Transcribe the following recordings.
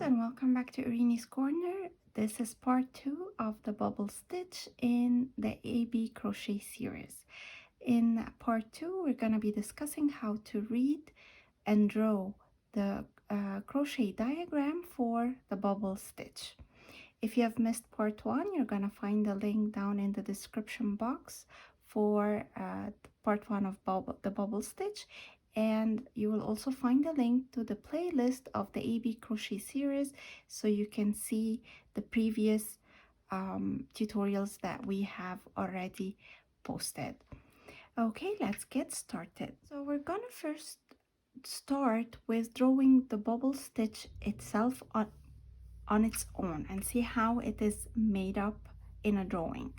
and welcome back to Erini's Corner. This is part 2 of the Bobble Stitch in the AB Crochet series. In part 2, we're going to be discussing how to read and draw the crochet diagram for the Bobble Stitch. If you have missed part 1, you're going to find the link down in the description box for part 1 of the Bobble Stitch, and you will also find a link to the playlist of the AB Crochet series so you can see the previous tutorials that we have already posted. Okay, let's get started. So we're gonna first start with drawing the bobble stitch itself on its own and see how it is made up in a drawing.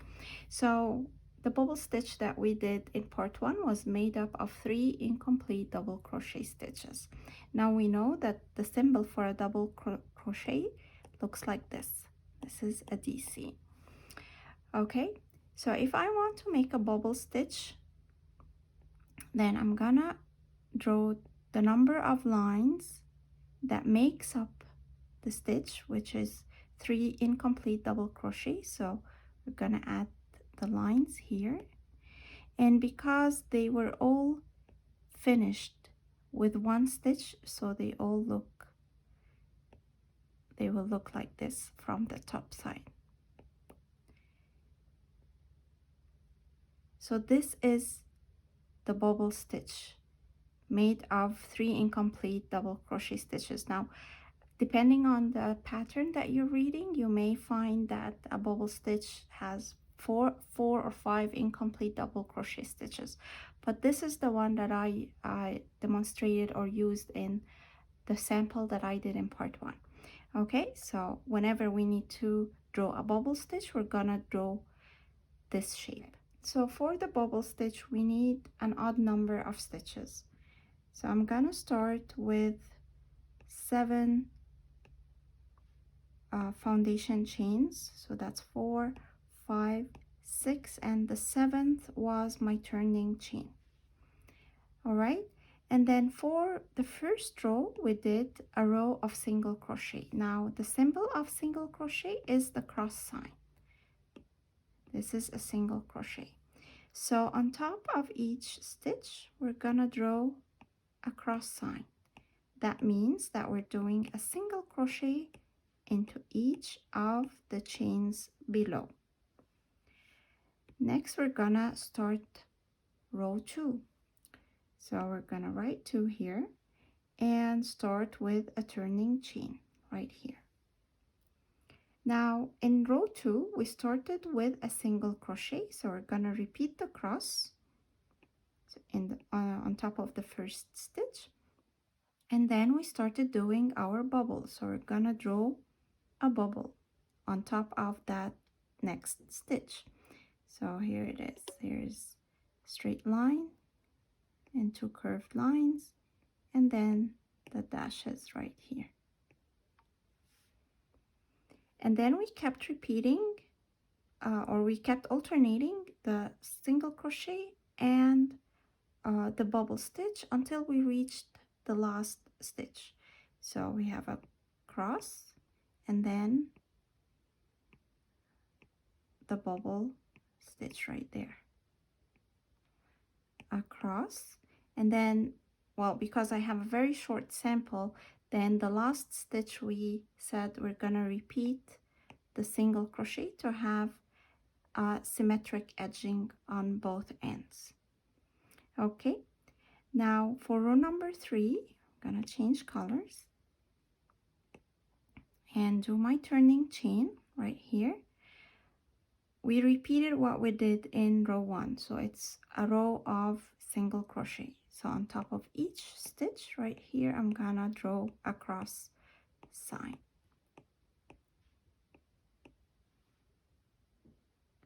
So the bobble stitch that we did in part 1 was made up of 3 incomplete double crochet stitches. Now we know that the symbol for a double crochet looks like this. This is a DC. Okay, so if I want to make a bobble stitch, then I'm gonna draw the number of lines that makes up the stitch, which is 3 incomplete double crochet. So we're gonna add the lines here, and because they were all finished with one stitch, so they will look like this from the top side. So this is the bobble stitch made of 3 incomplete double crochet stitches. Now, depending on the pattern that you're reading, you may find that a bobble stitch has four or five incomplete double crochet stitches, but this is the one that I demonstrated or used in the sample that I did in part 1. Okay, so whenever we need to draw a bobble stitch, we're gonna draw this shape. So for the bobble stitch, we need an odd number of stitches. So I'm gonna start with 7 foundation chains. So that's 4, 5, 6, and the 7th was my turning chain. All right, and then for the first row we did a row of single crochet. Now the symbol of single crochet is the cross sign. This is a single crochet. So on top of each stitch we're gonna draw a cross sign. That means that we're doing a single crochet into each of the chains below. Next we're gonna start row 2. So we're gonna write 2 here and start with a turning chain right here. Now in row 2 we started with a single crochet, so we're gonna repeat the cross on top of the first stitch, and then we started doing our bubble. So we're gonna draw a bubble on top of that next stitch. So here it is. Here's a straight line and 2 curved lines, and then the dashes right here. And then we kept repeating or we kept alternating the single crochet and the bubble stitch until we reached the last stitch. So we have a cross and then the bubble stitch right there, across, and then, well, because I have a very short sample, then the last stitch we said we're gonna repeat the single crochet to have symmetric edging on both ends. Okay, now for row number 3 I'm gonna change colors and do my turning chain right here. We repeated what we did in row 1, so it's a row of single crochet. So on top of each stitch right here I'm gonna draw a cross sign.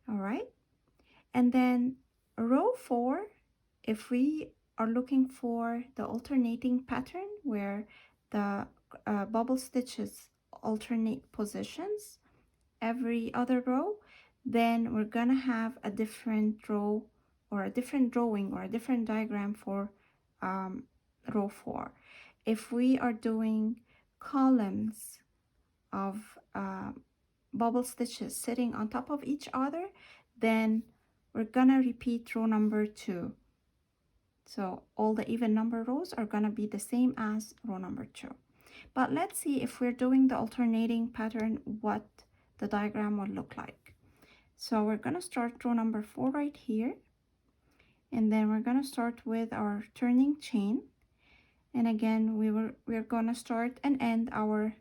All right, and then row 4, if we are looking for the alternating pattern where the bubble stitches alternate positions every other row, then we're gonna have a different row or a different drawing or a different diagram for row 4. If we are doing columns of bubble stitches sitting on top of each other, then we're gonna repeat row number 2. So all the even number rows are gonna be the same as row number 2. But let's see if we're doing the alternating pattern, what the diagram would look like. So we're gonna start row number 4 right here, and then we're gonna start with our turning chain, and again we're gonna start and end our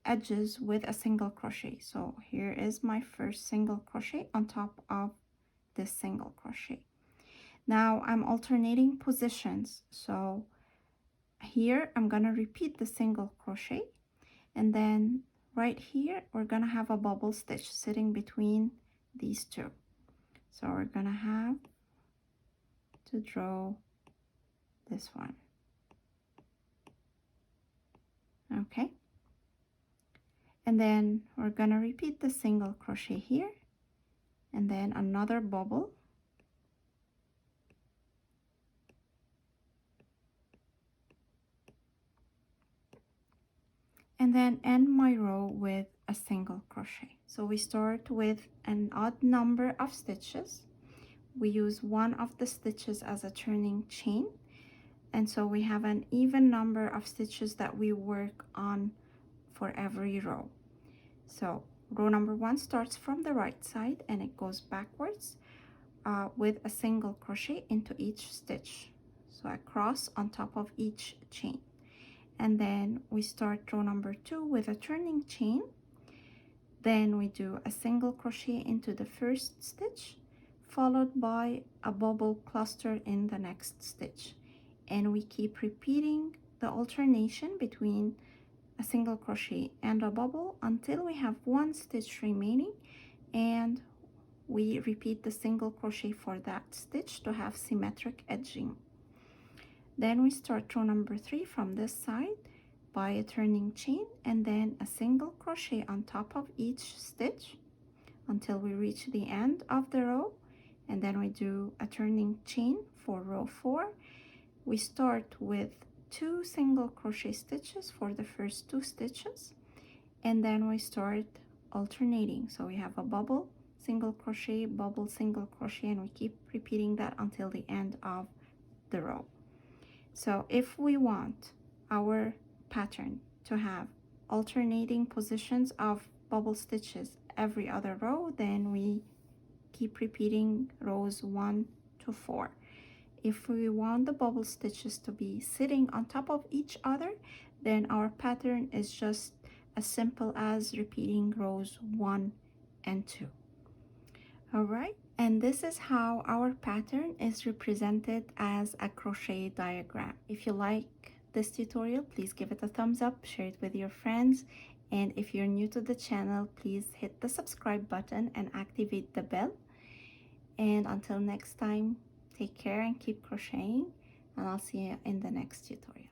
edges with a single crochet. So here is my first single crochet on top of this single crochet. Now I'm alternating positions, so here I'm gonna repeat the single crochet, and then right here we're gonna have a bubble stitch sitting between these two. So we're gonna have to draw this one. Okay, and then we're gonna repeat the single crochet here, and then another bubble, and then end my row with a single crochet. So we start with an odd number of stitches. We use one of the stitches as a turning chain, and so we have an even number of stitches that we work on for every row. So row number 1 starts from the right side and it goes backwards with a single crochet into each stitch, so a cross on top of each chain. And then we start row number 2 with a turning chain, then we do a single crochet into the first stitch, followed by a bubble cluster in the next stitch, and we keep repeating the alternation between a single crochet and a bubble until we have one stitch remaining, and we repeat the single crochet for that stitch to have symmetric edging. Then we start row number 3 from this side by a turning chain and then a single crochet on top of each stitch until we reach the end of the row, and then we do a turning chain for row 4. We start with 2 single crochet stitches for the first 2 stitches, and then we start alternating. So we have a bubble, single crochet, bubble, single crochet, and we keep repeating that until the end of the row. So if we want our pattern to have alternating positions of bubble stitches every other row, then we keep repeating rows 1 to 4. If we want the bubble stitches to be sitting on top of each other, then our pattern is just as simple as repeating rows 1 and 2. All right, and this is how our pattern is represented as a crochet diagram. If you like this tutorial, please give it a thumbs up, share it with your friends, and if you're new to the channel, please hit the subscribe button and activate the bell. And until next time, take care and keep crocheting, and I'll see you in the next tutorial.